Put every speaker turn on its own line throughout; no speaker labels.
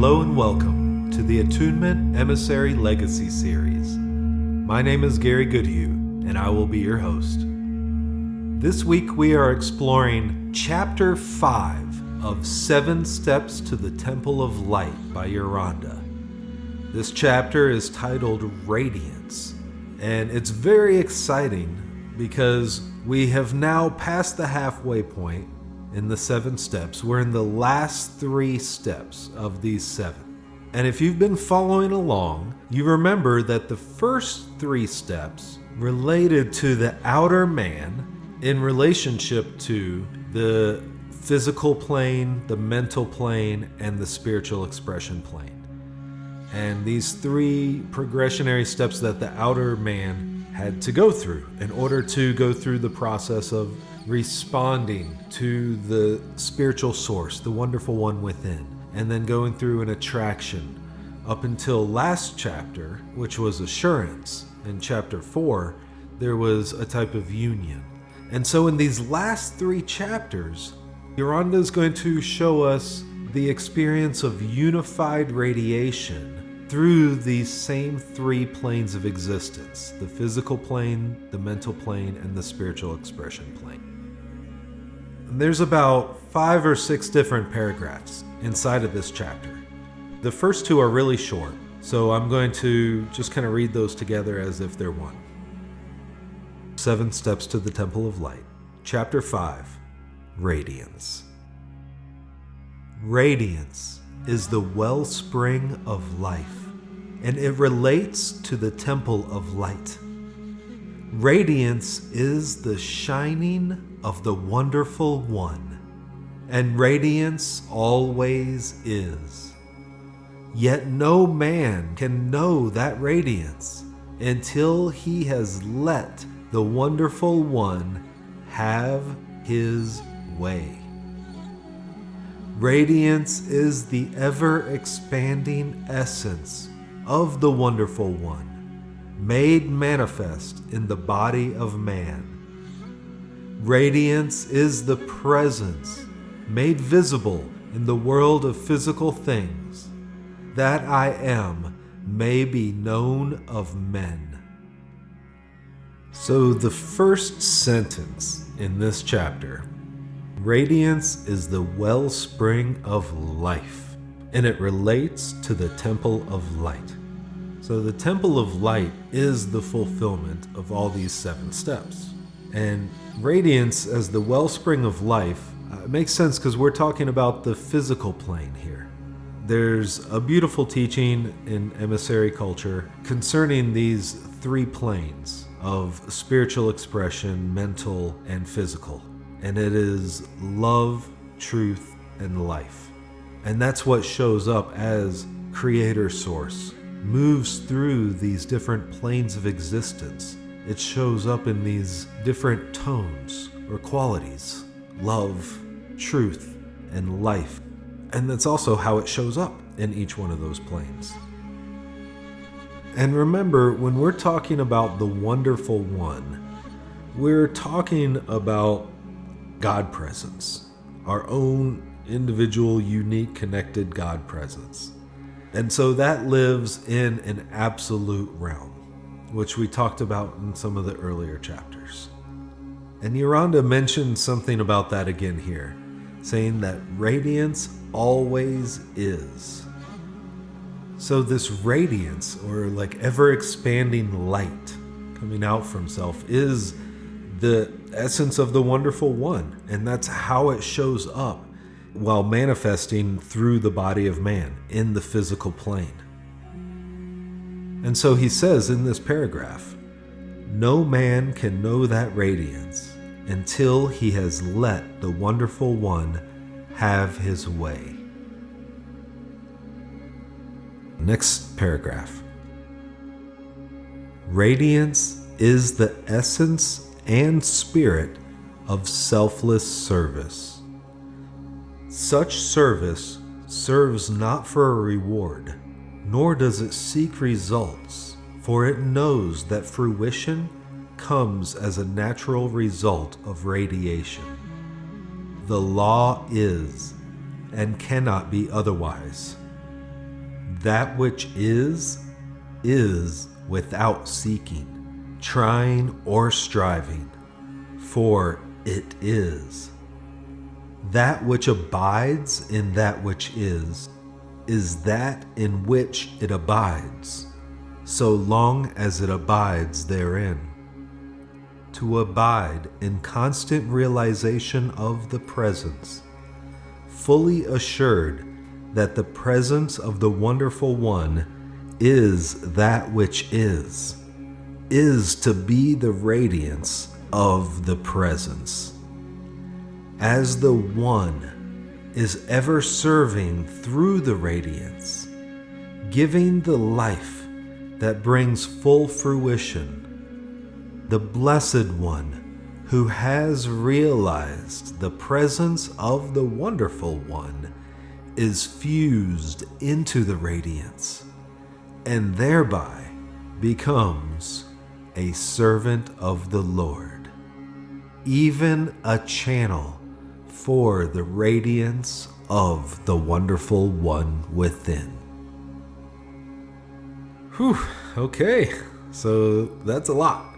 Hello and welcome to the Attunement Emissary Legacy series. My name is Gary Goodhue, and I will be your host. This week we are exploring Chapter 5 of 7 Steps to the Temple of Light by Uranda. This chapter is titled Radiance, and it's very exciting because we have now passed the halfway point in the 7 steps. We're in the last 3 steps of these 7. And if you've been following along, you remember that the first 3 steps related to the outer man in relationship to the physical plane, the mental plane, and the spiritual expression plane. And these 3 progressionary steps that the outer man had to go through in order to go through the process of responding to the spiritual source, the wonderful one within, and then going through an attraction up until last chapter, which was assurance. In chapter 4, there was a type of union. And so in these last 3 chapters, Uranda is going to show us the experience of unified radiation through these same 3 planes of existence: the physical plane, the mental plane, and the spiritual expression plane. And there's about 5 or 6 different paragraphs inside of this chapter. The first 2 are really short, so I'm going to just kind of read those together as if they're one. 7 Steps to the Temple of Light. Chapter 5, Radiance. Radiance is the wellspring of life, and it relates to the Temple of Light. Radiance is the shining of the wonderful one, and radiance always is. Yet no man can know that radiance until he has let the wonderful one have his way. Radiance is the ever-expanding essence of the wonderful one, made manifest in the body of man. Radiance is the presence made visible in the world of physical things, that I am may be known of men. So the first sentence in this chapter: radiance is the wellspring of life, and it relates to the Temple of Light. So the Temple of Light is the fulfillment of all these 7 steps. And radiance as the wellspring of life makes sense because we're talking about the physical plane here. There's a beautiful teaching in emissary culture concerning these 3 planes of spiritual expression, mental, and physical. And it is love, truth, and life. And that's what shows up as Creator Source moves through these different planes of existence. It shows up in these different tones or qualities: love, truth, and life. And that's also how it shows up in each one of those planes. And remember, when we're talking about the wonderful one, we're talking about God presence, our own individual, unique, connected God presence. And so that lives in an absolute realm, which we talked about in some of the earlier chapters. And Uranda mentioned something about that again here, saying that radiance always is. So this radiance, or like ever-expanding light coming out from self, is the essence of the wonderful one, and that's how it shows up while manifesting through the body of man in the physical plane. And so he says in this paragraph, no man can know that radiance until he has let the wonderful one have his way. Next paragraph. Radiance is the essence and spirit of selfless service. Such service serves not for a reward, nor does it seek results, for it knows that fruition comes as a natural result of radiation. The law is, and cannot be otherwise. That which is without seeking, trying, or striving, for it is. That which abides in that which is that in which it abides, so long as it abides therein. To abide in constant realization of the presence, fully assured that the presence of the Wonderful One is that which is to be the radiance of the presence. As the One is ever serving through the radiance, giving the life that brings full fruition, the Blessed One who has realized the presence of the Wonderful One is fused into the radiance, and thereby becomes a servant of the Lord, even a channel for the radiance of the Wonderful One within. Whew, okay, so that's a lot.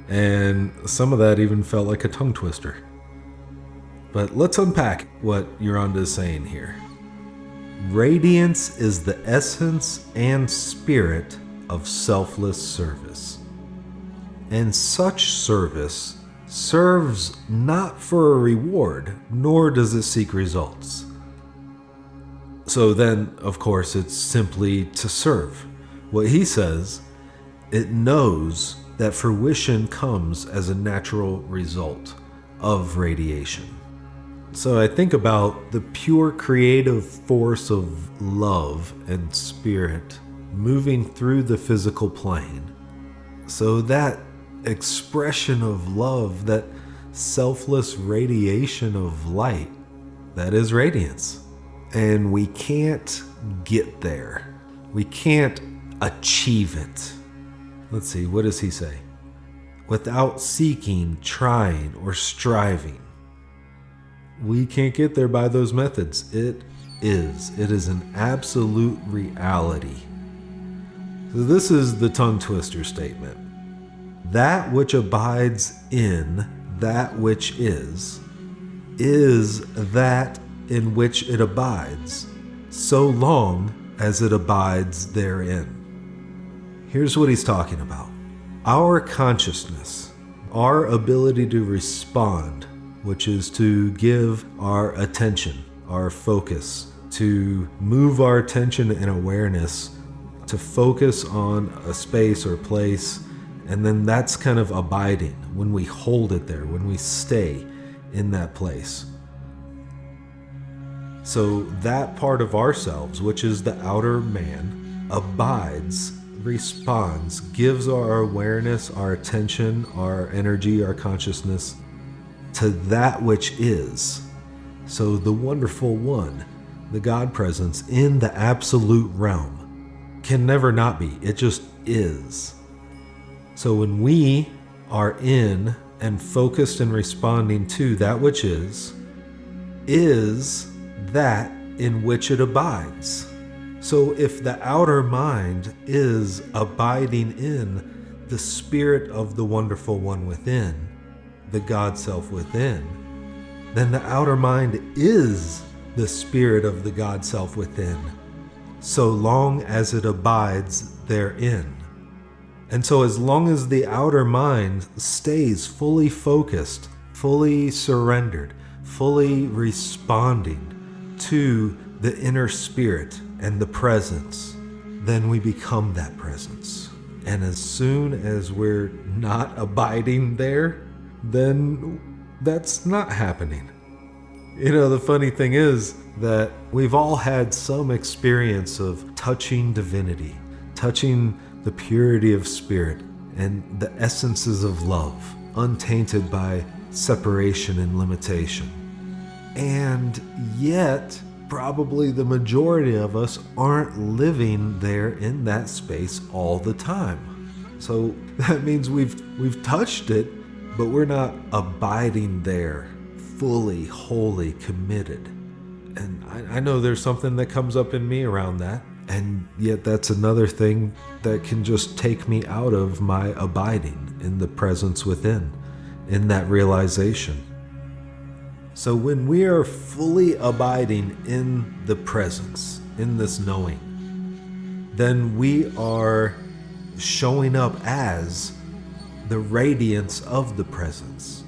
And some of that even felt like a tongue twister. But let's unpack what Uranda is saying here. Radiance is the essence and spirit of selfless service. And such service serves not for a reward, nor does it seek results. So then, of course, it's simply to serve. What he says, it knows that fruition comes as a natural result of radiation. So I think about the pure creative force of love and spirit moving through the physical plane. So that expression of love, that selfless radiation of light, that is radiance. And we can't get there. We can't achieve it. Let's see, what does he say? Without seeking, trying, or striving. We can't get there by those methods. It is an absolute reality. So this is the tongue twister statement. That which abides in that which is that in which it abides, so long as it abides therein. Here's what he's talking about. Our consciousness, our ability to respond, which is to give our attention, our focus, to move our attention and awareness, to focus on a space or place, and then that's kind of abiding when we hold it there, when we stay in that place. So that part of ourselves, which is the outer man, abides, responds, gives our awareness, our attention, our energy, our consciousness to that which is. So the Wonderful One, the God presence in the absolute realm, can never not be. It just is. So when we are in and focused and responding to that which is that in which it abides. So if the outer mind is abiding in the spirit of the Wonderful One within, the God Self within, then the outer mind is the spirit of the God Self within, so long as it abides therein. And so as long as the outer mind stays fully focused, fully surrendered, fully responding to the inner spirit and the presence, then we become that presence. And as soon as we're not abiding there, then that's not happening. You know, the funny thing is that we've all had some experience of touching divinity, touching the purity of spirit and the essences of love, untainted by separation and limitation. And yet, probably the majority of us aren't living there in that space all the time. So that means we've touched it, but we're not abiding there, fully, wholly committed. And I know there's something that comes up in me around that. And yet that's another thing that can just take me out of my abiding in the presence within, in that realization. So when we are fully abiding in the presence, in this knowing, then we are showing up as the radiance of the presence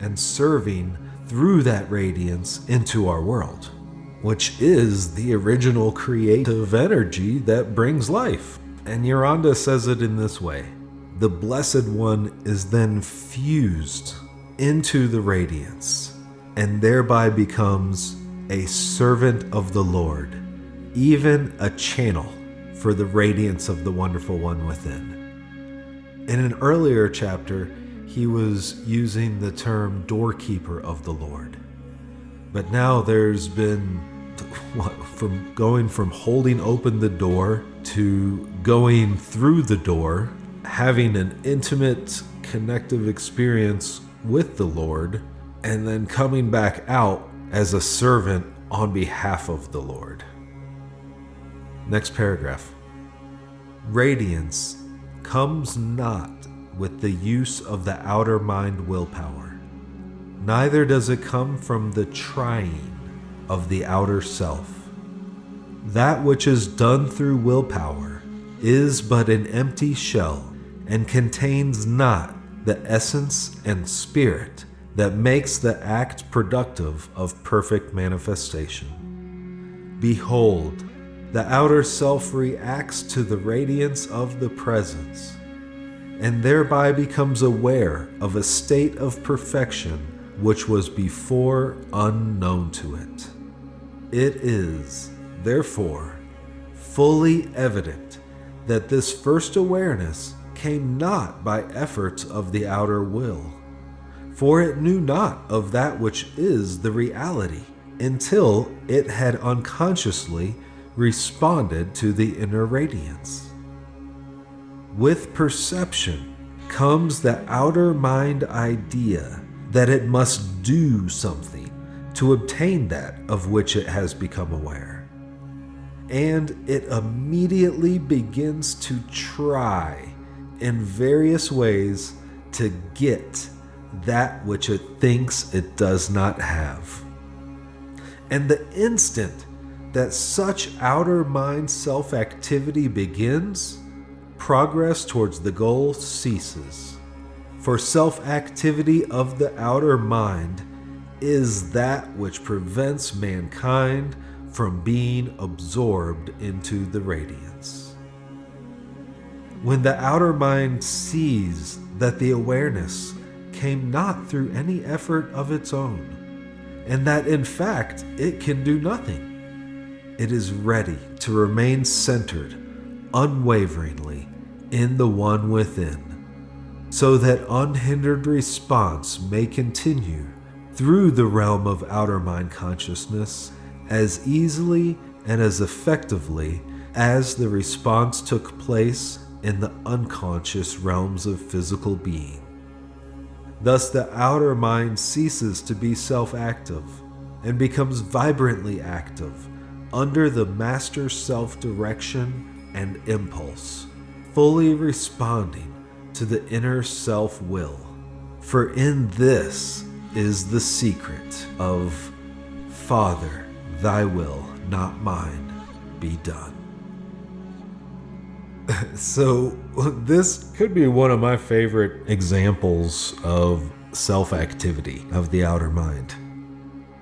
and serving through that radiance into our world, which is the original creative energy that brings life. And Uranda says it in this way: the Blessed One is then fused into the radiance and thereby becomes a servant of the Lord, even a channel for the radiance of the Wonderful One within. In an earlier chapter, he was using the term doorkeeper of the Lord. But now there's been from going from holding open the door to going through the door, having an intimate, connective experience with the Lord, and then coming back out as a servant on behalf of the Lord. Next paragraph. Radiance comes not with the use of the outer mind willpower, neither does it come from the trying of the outer self. That which is done through willpower is but an empty shell and contains not the essence and spirit that makes the act productive of perfect manifestation. Behold, the outer self reacts to the radiance of the presence, and thereby becomes aware of a state of perfection which was before unknown to it. It is, therefore, fully evident that this first awareness came not by efforts of the outer will, for it knew not of that which is the reality until it had unconsciously responded to the inner radiance. With perception comes the outer mind idea that it must do something to obtain that of which it has become aware. And it immediately begins to try in various ways to get that which it thinks it does not have. And the instant that such outer mind self-activity begins, progress towards the goal ceases. For self-activity of the outer mind is that which prevents mankind from being absorbed into the radiance. When the outer mind sees that the awareness came not through any effort of its own, and that in fact it can do nothing, it is ready to remain centered unwaveringly in the one within, so that unhindered response may continue through the realm of outer mind consciousness as easily and as effectively as the response took place in the unconscious realms of physical being. Thus the outer mind ceases to be self-active and becomes vibrantly active under the master self-direction and impulse, fully responding to the inner self-will. For in this is the secret of Father, thy will, not mine, be done. So this could be one of my favorite examples of self-activity of the outer mind.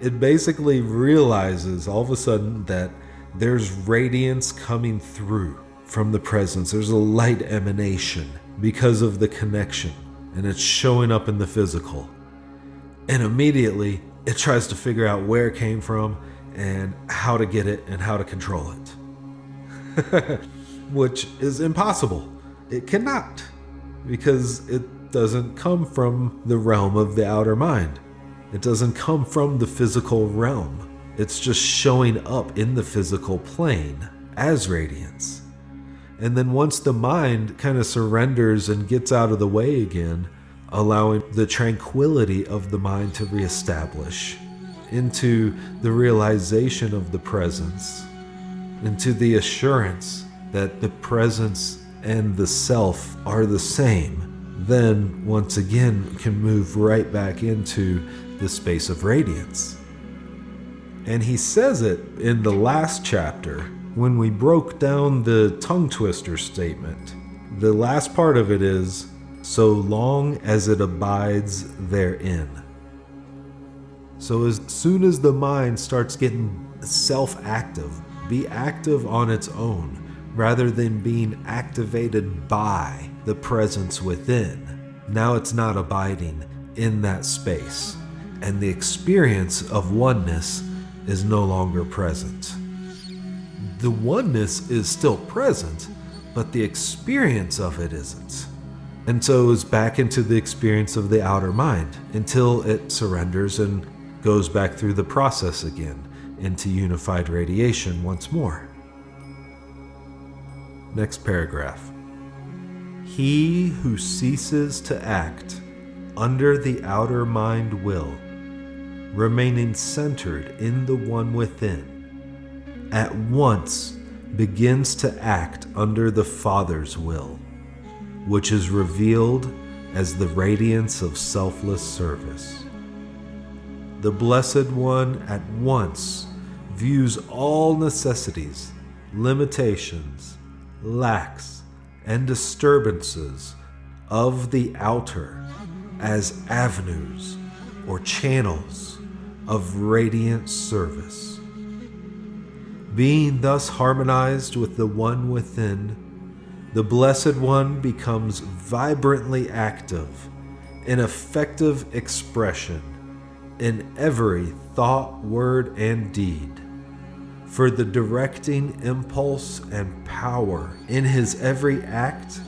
It basically realizes all of a sudden that there's radiance coming through from the presence. There's a light emanation because of the connection, and it's showing up in the physical. And immediately it tries to figure out where it came from and how to get it and how to control it. Which is impossible. It cannot, because it doesn't come from the realm of the outer mind. It doesn't come from the physical realm. It's just showing up in the physical plane as radiance. And then once the mind kind of surrenders and gets out of the way again, allowing the tranquility of the mind to reestablish into the realization of the presence, into the assurance that the presence and the self are the same, then once again can move right back into the space of radiance. And he says it in the last chapter when we broke down the tongue twister statement. The last part of it is, so long as it abides therein. So as soon as the mind starts getting self-active, be active on its own, rather than being activated by the presence within. Now it's not abiding in that space, and the experience of oneness is no longer present. The oneness is still present, but the experience of it isn't. And so it's back into the experience of the outer mind until it surrenders and goes back through the process again into unified radiation once more. Next paragraph. He who ceases to act under the outer mind will, remaining centered in the one within, at once begins to act under the Father's will, which is revealed as the radiance of selfless service. The Blessed One at once views all necessities, limitations, lacks, and disturbances of the outer as avenues or channels of radiant service. Being thus harmonized with the one within, the Blessed One becomes vibrantly active in effective expression in every thought, word, and deed. For the directing impulse and power in his every act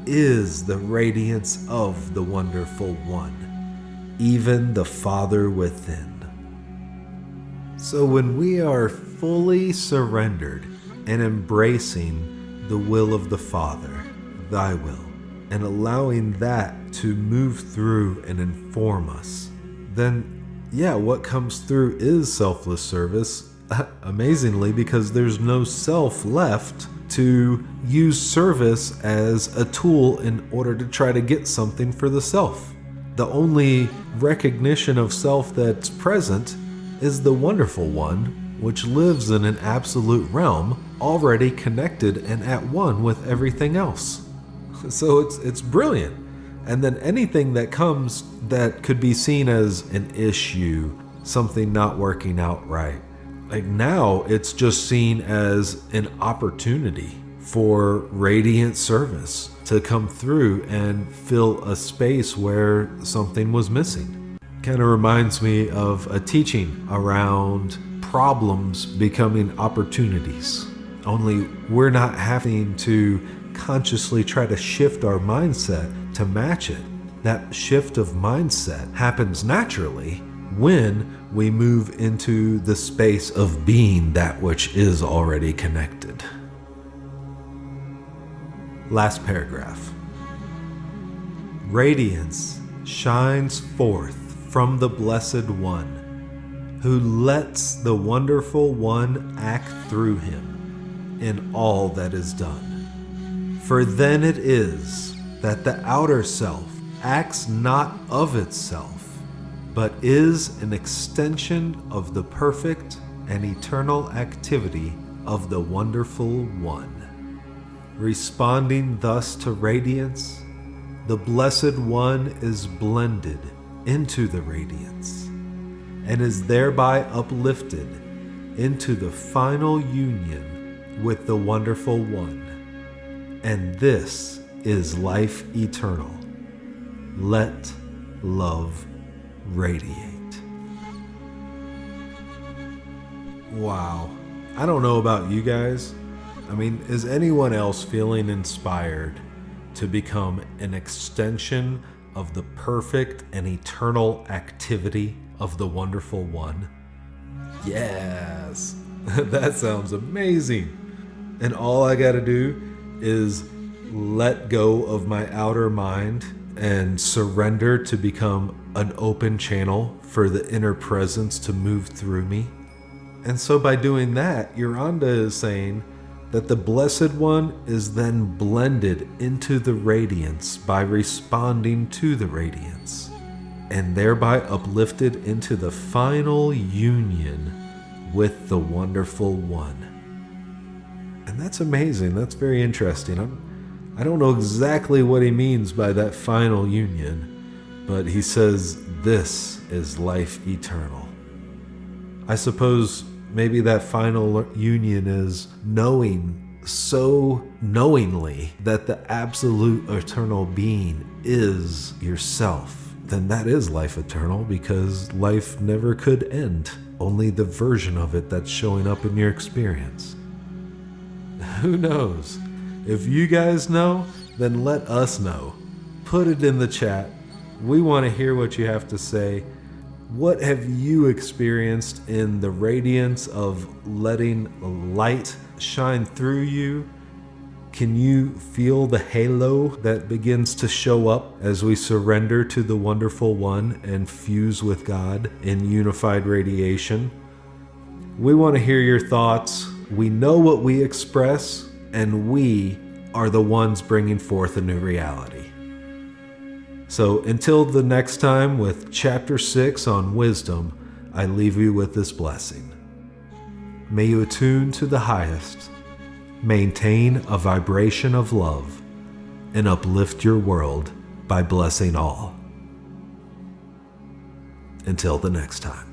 is the radiance of the wonderful one, even the Father within. So when we are fully surrendered and embracing the will of the Father, thy will, and allowing that to move through and inform us, then what comes through is selfless service. Amazingly, because there's no self left to use service as a tool in order to try to get something for the self. The only recognition of self that's present is the wonderful one, which lives in an absolute realm, already connected and at one with everything else. So it's brilliant. And then anything that comes that could be seen as an issue, something not working out right, like now it's just seen as an opportunity for radiant service to come through and fill a space where something was missing. Kind of reminds me of a teaching around problems becoming opportunities. Only we're not having to consciously try to shift our mindset to match it. That shift of mindset happens naturally when we move into the space of being that which is already connected. Last paragraph. Radiance shines forth from the Blessed One, who lets the Wonderful One act through him in all that is done. For then it is that the outer self acts not of itself, but is an extension of the perfect and eternal activity of the Wonderful One. Responding thus to radiance, the Blessed One is blended into the radiance and is thereby uplifted into the final union with the Wonderful One. And this is life eternal. Let love radiate. Wow. I don't know about you guys. I mean, is anyone else feeling inspired to become an extension of the perfect and eternal activity of the Wonderful One? Yes. That sounds amazing. And all I gotta do is let go of my outer mind and surrender to become an open channel for the inner presence to move through me. And so by doing that, Uranda is saying that the Blessed One is then blended into the radiance by responding to the radiance, and thereby uplifted into the final union with the Wonderful One. And that's amazing. That's very interesting. I don't know exactly what he means by that final union, but he says this is life eternal. I suppose maybe that final union is knowing so knowingly that the absolute eternal being is yourself. Then that is life eternal, because life never could end, only the version of it that's showing up in your experience. Who knows? If you guys know, then let us know. Put it in the chat. We want to hear what you have to say. What have you experienced in the radiance of letting light shine through you? Can you feel the halo that begins to show up as we surrender to the Wonderful One and fuse with God in unified radiation? We want to hear your thoughts. We know what we express, and we are the ones bringing forth a new reality. So until the next time with Chapter 6 on Wisdom, I leave you with this blessing. May you attune to the highest, maintain a vibration of love, and uplift your world by blessing all. Until the next time.